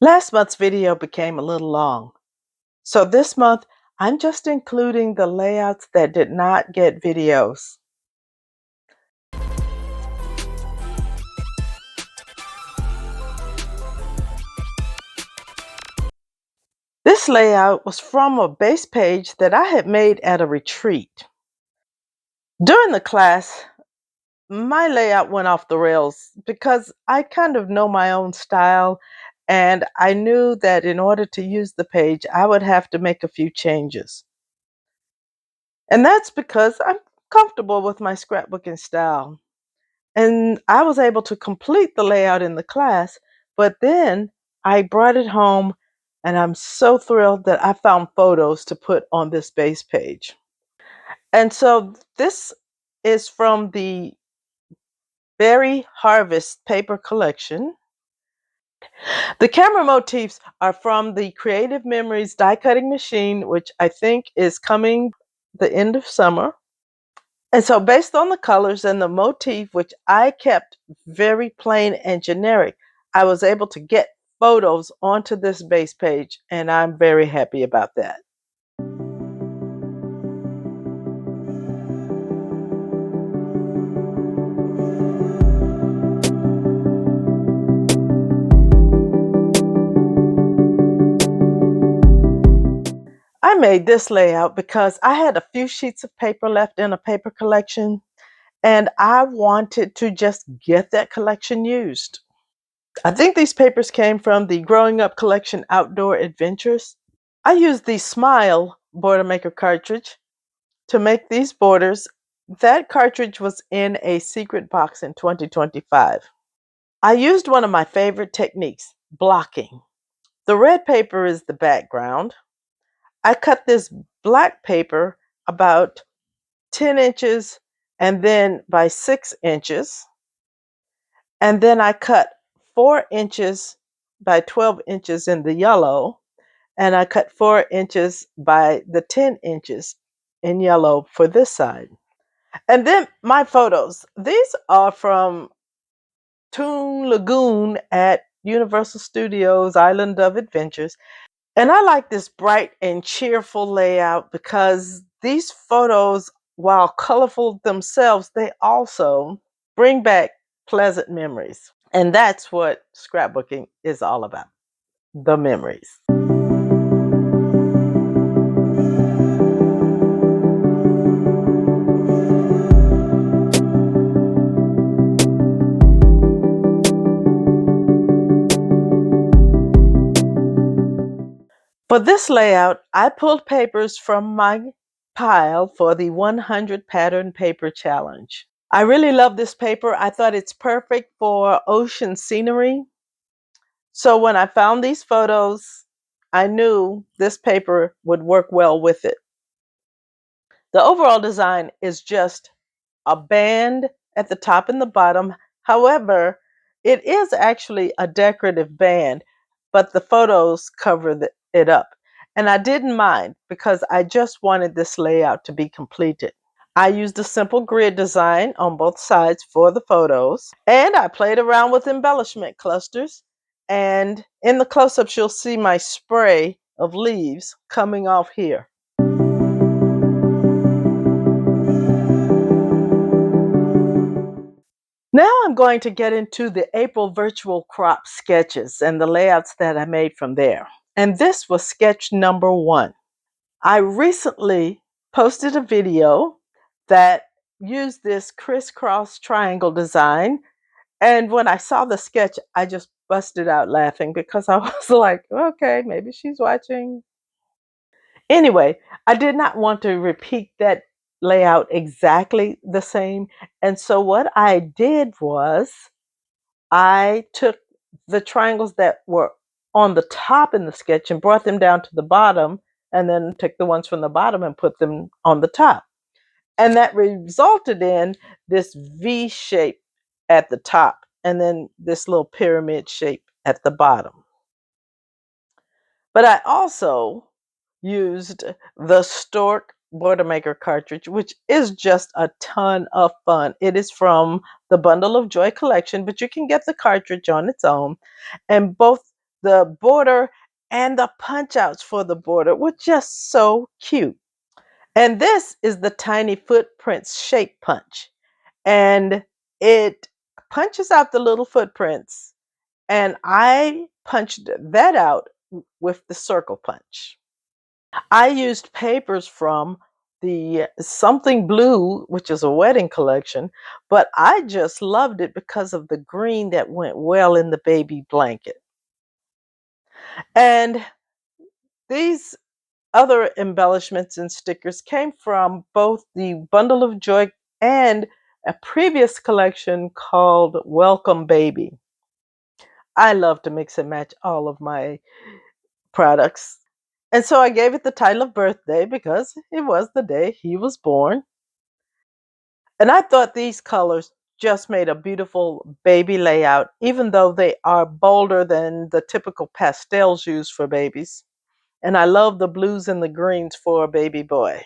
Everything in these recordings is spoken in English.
Last month's video became a little long, so this month I'm just including the layouts that did not get videos. This layout was from a base page that I had made at a retreat. During the class, my layout went off the rails because I kind of know my own style, and I knew that in order to use the page, I would have to make a few changes. And that's because I'm comfortable with my scrapbooking style. And I was able to complete the layout in the class, but then I brought it home and I'm so thrilled that I found photos to put on this base page. And so this is from the Berry Harvest paper collection. The camera motifs are from the Creative Memories die cutting machine, which I think is coming the end of summer. And so based on the colors and the motif, which I kept very plain and generic, I was able to get photos onto this base page, and I'm very happy about that. I made this layout because I had a few sheets of paper left in a paper collection, and I wanted to just get that collection used. I think these papers came from the Growing Up Collection Outdoor Adventures. I used the Smile Border Maker cartridge to make these borders. That cartridge was in a secret box in 2025. I used one of my favorite techniques, blocking. The red paper is the background. I cut this black paper about 10 inches and then by 6 inches. And then I cut 4 inches by 12 inches in the yellow. And I cut 4 inches by the 10 inches in yellow for this side. And then my photos. These are from Toon Lagoon at Universal Studios Island of Adventures. And I like this bright and cheerful layout because these photos, while colorful themselves, they also bring back pleasant memories. And that's what scrapbooking is all about, the memories. For this layout, I pulled papers from my pile for the 100 pattern paper challenge. I really love this paper. I thought it's perfect for ocean scenery. So when I found these photos, I knew this paper would work well with it. The overall design is just a band at the top and the bottom. However, it is actually a decorative band, but the photos cover it up. And I didn't mind because I just wanted this layout to be completed. I used a simple grid design on both sides for the photos, and I played around with embellishment clusters. And in the close-ups, you'll see my spray of leaves coming off here. Now I'm going to get into the April virtual crop sketches and the layouts that I made from there. And this was sketch number 1. I recently posted a video that used this crisscross triangle design. And when I saw the sketch, I just busted out laughing because I was like, okay, maybe she's watching. Anyway, I did not want to repeat that layout exactly the same. And so what I did was I took the triangles that were on the top in the sketch and brought them down to the bottom, and then took the ones from the bottom and put them on the top. And that resulted in this V shape at the top and then this little pyramid shape at the bottom. But I also used the Stork Border Maker cartridge, which is just a ton of fun. It is from the Bundle of Joy collection, but you can get the cartridge on its own. And both The border and the punch outs for the border were just so cute. And this is the Tiny Footprints Shape Punch. And it punches out the little footprints. And I punched that out with the circle punch. I used papers from the Something Blue, which is a wedding collection, but I just loved it because of the green that went well in the baby blanket. And these other embellishments and stickers came from both the Bundle of Joy and a previous collection called Welcome Baby. I love to mix and match all of my products. And so I gave it the title of birthday because it was the day he was born. And I thought these colors just made a beautiful baby layout, even though they are bolder than the typical pastels used for babies. And I love the blues and the greens for a baby boy.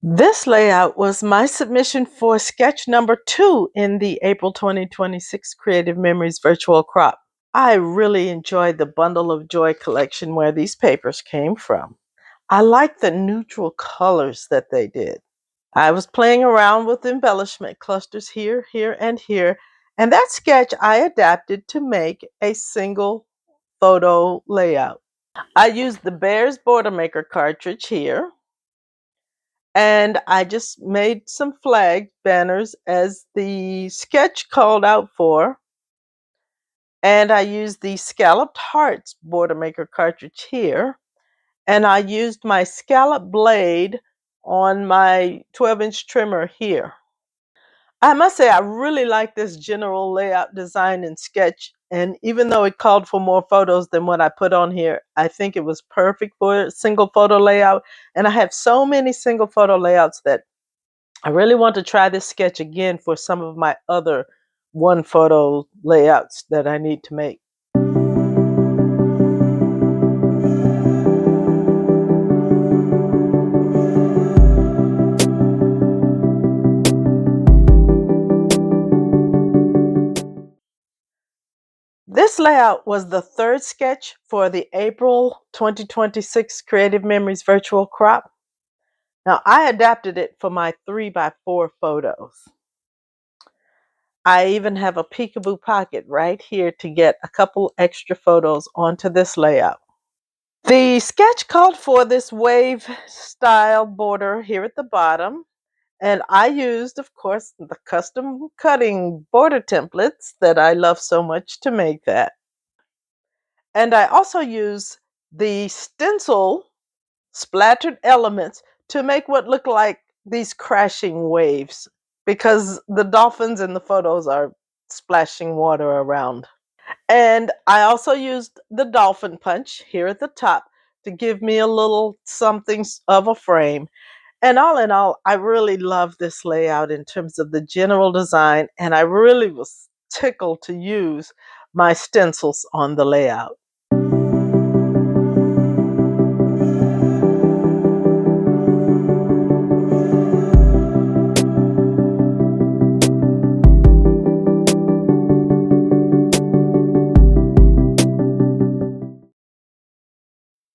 This layout was my submission for sketch number 2 in the April 2026 Creative Memories Virtual Crop. I really enjoyed the Bundle of Joy collection where these papers came from. I like the neutral colors that they did. I was playing around with embellishment clusters here, here, and here, and that sketch I adapted to make a single photo layout. I used the Bears Border Maker cartridge here, and I just made some flag banners as the sketch called out for. And I used the Scalloped Hearts Border Maker cartridge here. And I used my scallop blade on my 12-inch trimmer here. I must say, I really like this general layout design and sketch. And even though it called for more photos than what I put on here, I think it was perfect for a single photo layout. And I have so many single photo layouts that I really want to try this sketch again for some of my other one photo layouts that I need to make. This layout was the third sketch for the April 2026 Creative Memories Virtual Crop. Now, I adapted it for my 3x4 photos. I even have a peekaboo pocket right here to get a couple extra photos onto this layout. The sketch called for this wave style border here at the bottom, and I used, of course, the custom cutting border templates that I love so much to make that. And I also use the stencil splattered elements to make what look like these crashing waves because the dolphins in the photos are splashing water around. And I also used the dolphin punch here at the top to give me a little something of a frame. And all in all, I really love this layout in terms of the general design, and I really was tickled to use my stencils on the layout.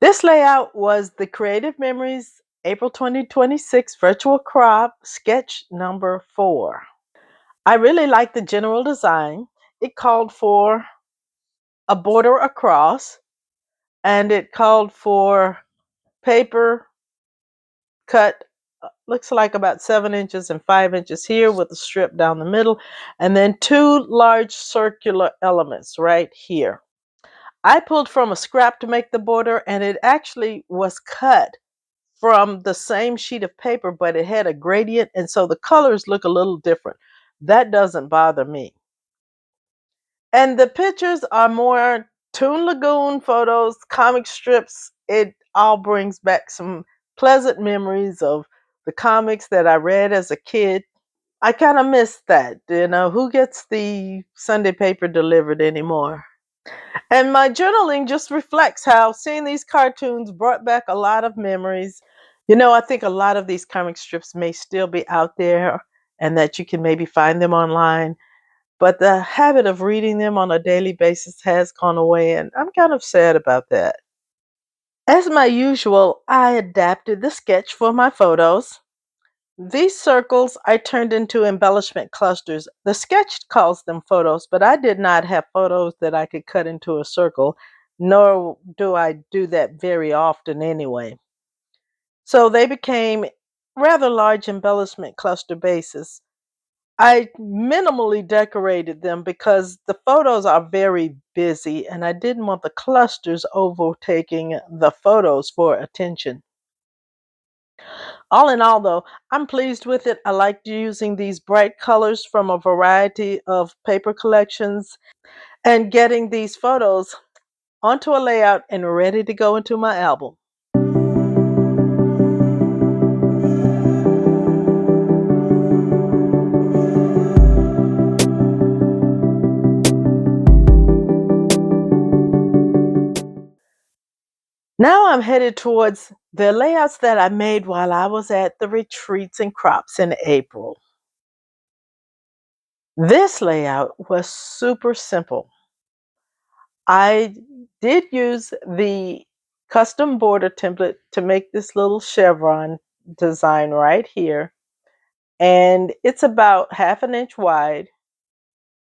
This layout was the Creative Memories April 2026 Virtual Crop sketch number 4. I really liked the general design. It called for a border across, and it called for paper cut, looks like about 7 inches and 5 inches here with a strip down the middle, and then 2 large circular elements right here. I pulled from a scrap to make the border, and it actually was cut from the same sheet of paper, but it had a gradient, and so the colors look a little different. That doesn't bother me. And the pictures are more Toon Lagoon photos, comic strips. It all brings back some pleasant memories of the comics that I read as a kid. I kind of miss that. Who gets the Sunday paper delivered anymore? And my journaling just reflects how seeing these cartoons brought back a lot of memories. I think a lot of these comic strips may still be out there and that you can maybe find them online, but the habit of reading them on a daily basis has gone away, and I'm kind of sad about that. As my usual, I adapted the sketch for my photos. These circles I turned into embellishment clusters. The sketch calls them photos, but I did not have photos that I could cut into a circle, nor do I do that very often anyway. So they became rather large embellishment cluster bases. I minimally decorated them because the photos are very busy and I didn't want the clusters overtaking the photos for attention. All in all, though, I'm pleased with it. I liked using these bright colors from a variety of paper collections and getting these photos onto a layout and ready to go into my album. Now I'm headed towards the layouts that I made while I was at the retreats and crops in April. This layout was super simple. I did use the custom border template to make this little chevron design right here. And it's about half an inch wide.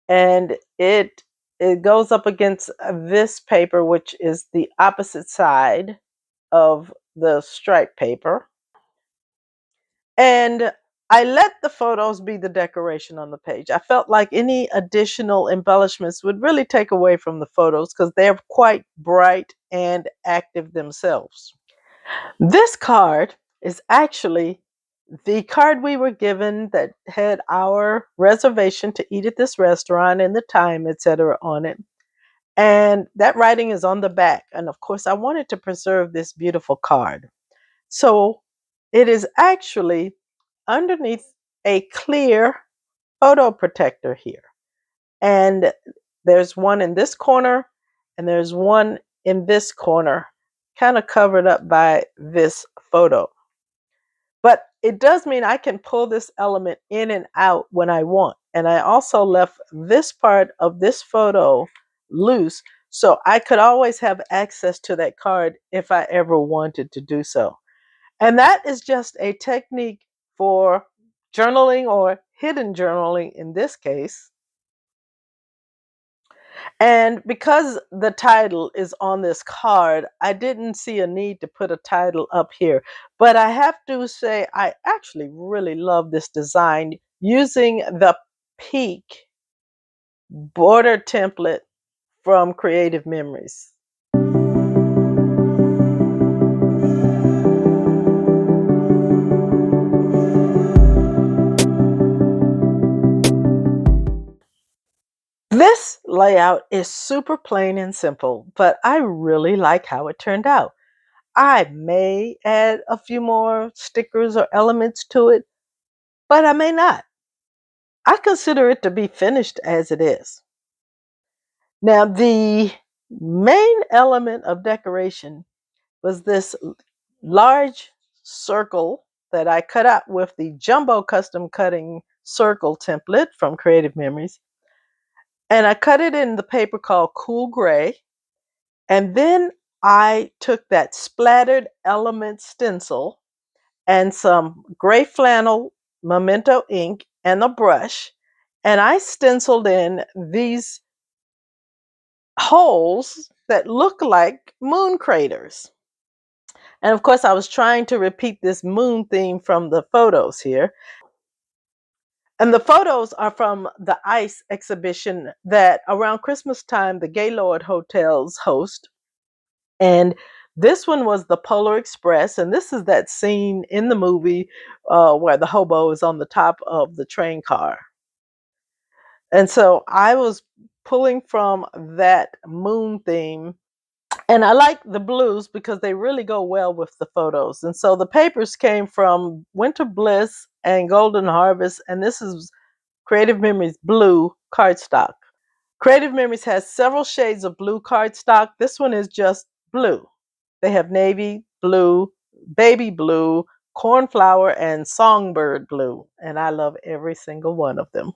And it goes up against this paper, which is the opposite side of the stripe paper. And I let the photos be the decoration on the page. I felt like any additional embellishments would really take away from the photos because they're quite bright and active themselves. This card is actually the card we were given that had our reservation to eat at this restaurant and the time, etc., on it. And that writing is on the back. And of course, I wanted to preserve this beautiful card. So it is actually underneath a clear photo protector here. And there's one in this corner and there's one in this corner, kind of covered up by this photo. But it does mean I can pull this element in and out when I want. And I also left this part of this photo loose so I could always have access to that card if I ever wanted to do so. And that is just a technique for journaling or hidden journaling in this case. And because the title is on this card, I didn't see a need to put a title up here. But I have to say, I actually really love this design using the Peak border template from Creative Memories. This layout is super plain and simple, but I really like how it turned out. I may add a few more stickers or elements to it, but I may not. I consider it to be finished as it is. Now, the main element of decoration was this large circle that I cut out with the Jumbo Custom Cutting Circle template from Creative Memories. And I cut it in the paper called Cool Gray. And then I took that splattered element stencil and some gray flannel memento ink and a brush, and I stenciled in these holes that look like moon craters. And of course, I was trying to repeat this moon theme from the photos here. And the photos are from the ice exhibition that around Christmas time the Gaylord hotels host. And this one was the Polar Express, and this is that scene in the movie where the hobo is on the top of the train car. And so I was pulling from that moon theme, and I like the blues because they really go well with the photos. And so the papers came from Winter Bliss and Golden Harvest, and this is Creative Memories blue cardstock. Creative Memories has several shades of blue cardstock. This one is just blue. They have navy blue, baby blue, cornflower, and songbird blue. And I love every single one of them.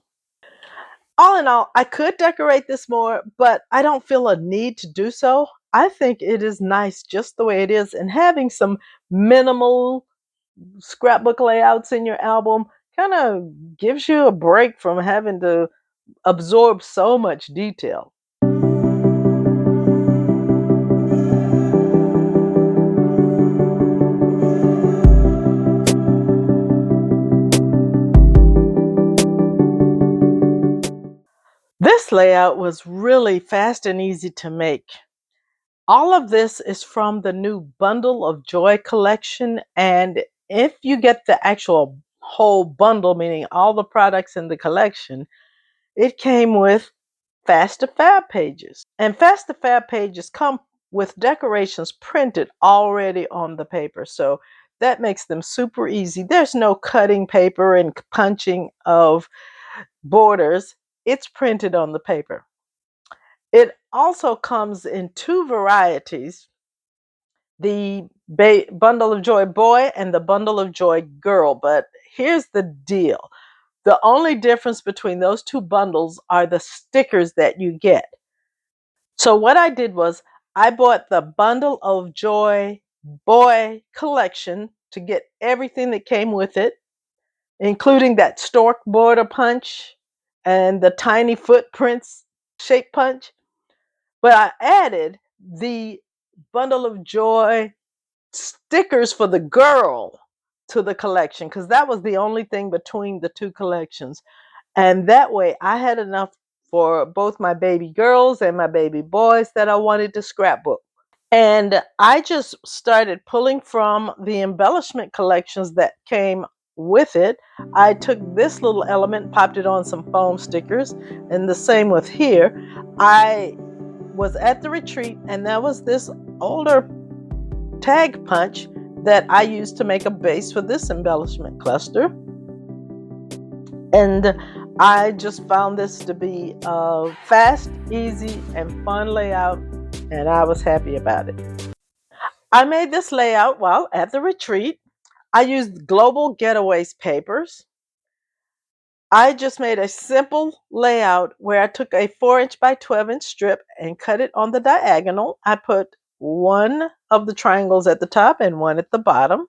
All in all, I could decorate this more, but I don't feel a need to do so. I think it is nice just the way it is, and having some minimal scrapbook layouts in your album kind of gives you a break from having to absorb so much detail. This layout was really fast and easy to make. All of this is from the new Bundle of Joy collection, and if you get the actual whole bundle, meaning all the products in the collection, it came with Fast to Fab pages. And Fast to Fab pages come with decorations printed already on the paper, so that makes them super easy. There's no cutting paper and punching of borders. It's printed on the paper. It also comes in two varieties, the Bundle of Joy Boy and the Bundle of Joy Girl. But here's the deal. The only difference between those two bundles are the stickers that you get. So what I did was I bought the Bundle of Joy Boy collection to get everything that came with it, including that stork border punch and the tiny footprints shape punch. But I added the Bundle of Joy stickers for the girl to the collection because that was the only thing between the two collections. And that way I had enough for both my baby girls and my baby boys that I wanted to scrapbook. And I just started pulling from the embellishment collections that came with it. I took this little element, popped it on some foam stickers, and the same with here. I was at the retreat, and there was this older tag punch that I used to make a base for this embellishment cluster. And I just found this to be a fast, easy, and fun layout, and I was happy about it. I made this layout while at the retreat. I used Global Getaways papers. I just made a simple layout where I took a 4" by 12" strip and cut it on the diagonal. I put one of the triangles at the top and one at the bottom.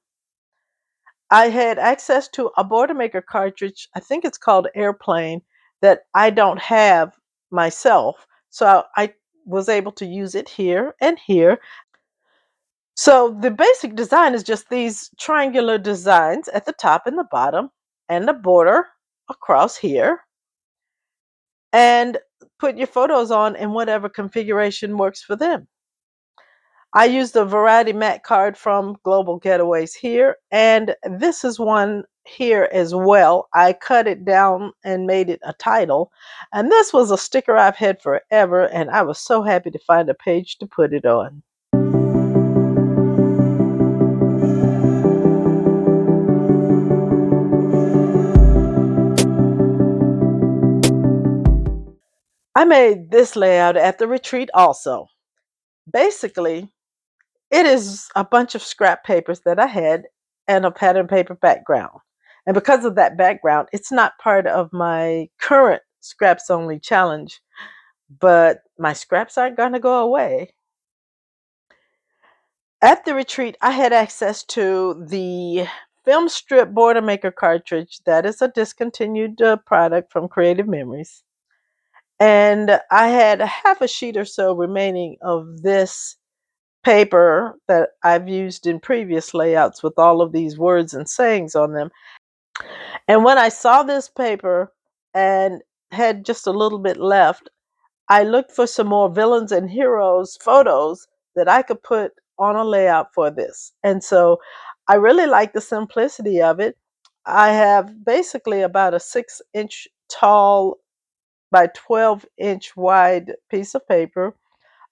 I had access to a Boilermaker cartridge, I think it's called Airplane, that I don't have myself. So I was able to use it here and here. So the basic design is just these triangular designs at the top and the bottom, and the border across here. And put your photos on in whatever configuration works for them. I used a Variety Mat card from Global Getaways here, and this is one here as well. I cut it down and made it a title, and this was a sticker I've had forever, and I was so happy to find a page to put it on. I made this layout at the retreat also. Basically, it is a bunch of scrap papers that I had and a pattern paper background. And because of that background, it's not part of my current Scraps Only challenge, but my scraps aren't going to go away. At the retreat, I had access to the film strip Boilermaker cartridge. That is a discontinued product from Creative Memories. And I had half a sheet or so remaining of this paper that I've used in previous layouts with all of these words and sayings on them. And when I saw this paper and had just a little bit left, I looked for some more villains and heroes photos that I could put on a layout for this. And so I really like the simplicity of it. I have basically about a 6" tall by 12" wide piece of paper.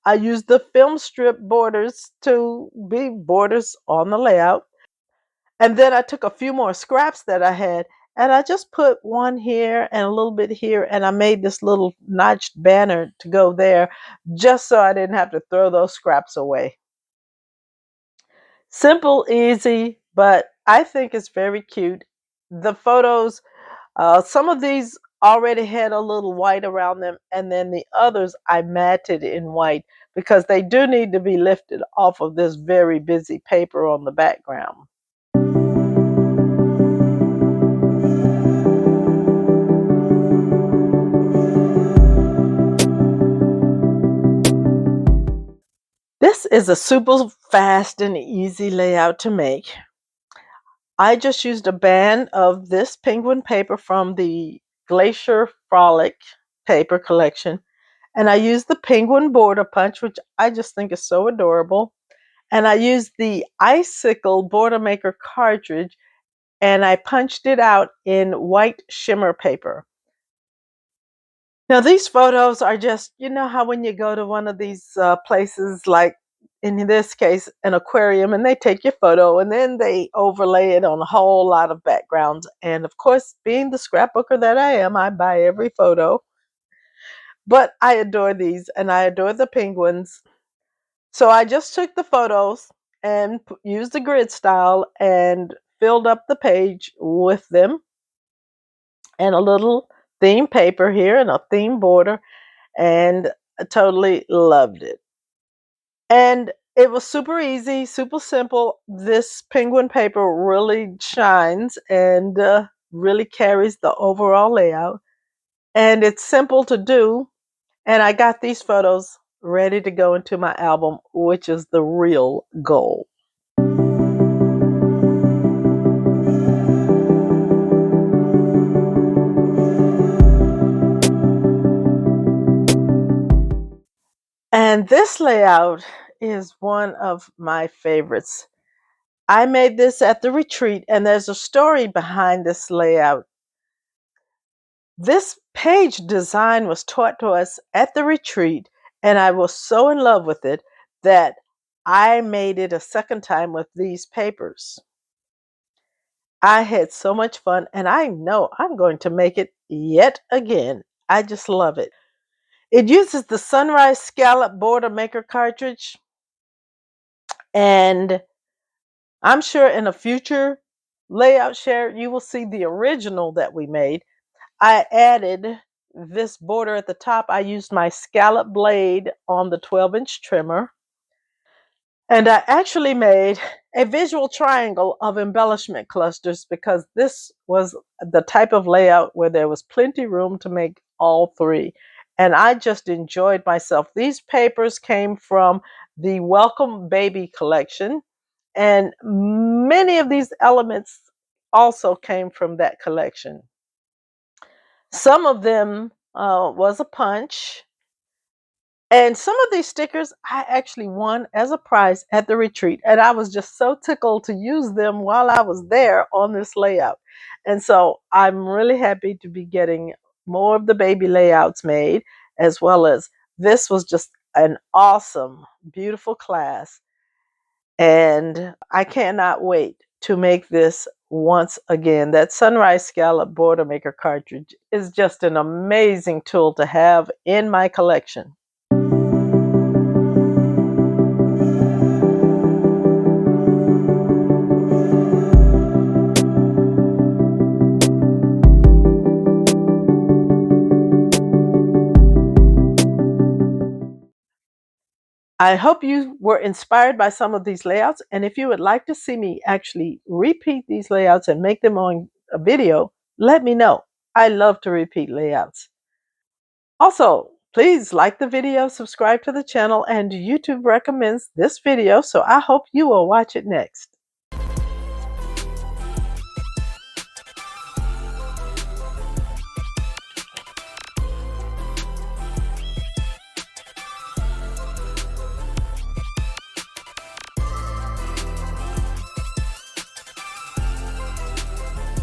I used the film strip borders to be borders on the layout. And then I took a few more scraps that I had And I just put one here and a little bit here, and I made this little notched banner to go there just so I didn't have to throw those scraps away. Simple, easy, but I think it's very cute. The photos, some of these already had a little white around them, and then the others I matted in white because they do need to be lifted off of this very busy paper on the background. This is a super fast and easy layout to make. I just used a band of this penguin paper from the Glacier Frolic paper collection, and I used the penguin border punch, which I just think is so adorable. And I used the Icicle Border Maker cartridge, and I punched it out in white shimmer paper. Now, these photos are just, you know how when you go to one of these places, like in this case, an aquarium, and they take your photo and then they overlay it on a whole lot of backgrounds. And of course, being the scrapbooker that I am, I buy every photo. But I adore these and I adore the penguins. So I just took the photos and used the grid style and filled up the page with them and a little theme paper here and a theme border, and I totally loved it. And it was super easy, super simple. This penguin paper really shines and really carries the overall layout. And it's simple to do. And I got these photos ready to go into my album, which is the real goal. And this layout is one of my favorites. I made this at the retreat, and there's a story behind this layout. This page design was taught to us at the retreat, and I was so in love with it that I made it a second time with these papers. I had so much fun, and I know I'm going to make it yet again. I just love it. It uses the Sunrise Scallop Border Maker cartridge, and I'm sure in a future layout share, you will see the original that we made. I added this border at the top. I used my scallop blade on the 12-inch trimmer. And I actually made a visual triangle of embellishment clusters because this was the type of layout where there was plenty room to make all three. And I just enjoyed myself. These papers came from the Welcome Baby collection, and many of these elements also came from that collection. Some of them was a punch. And some of these stickers I actually won as a prize at the retreat. And I was just so tickled to use them while I was there on this layout. And so I'm really happy to be getting more of the baby layouts made, as well as this was just an awesome, beautiful class. And I cannot wait to make this once again. That Sunrise Scallop Border Maker cartridge is just an amazing tool to have in my collection. I hope you were inspired by some of these layouts. And if you would like to see me actually repeat these layouts and make them on a video, let me know. I love to repeat layouts. Also, please like the video, subscribe to the channel, and YouTube recommends this video, so I hope you will watch it next.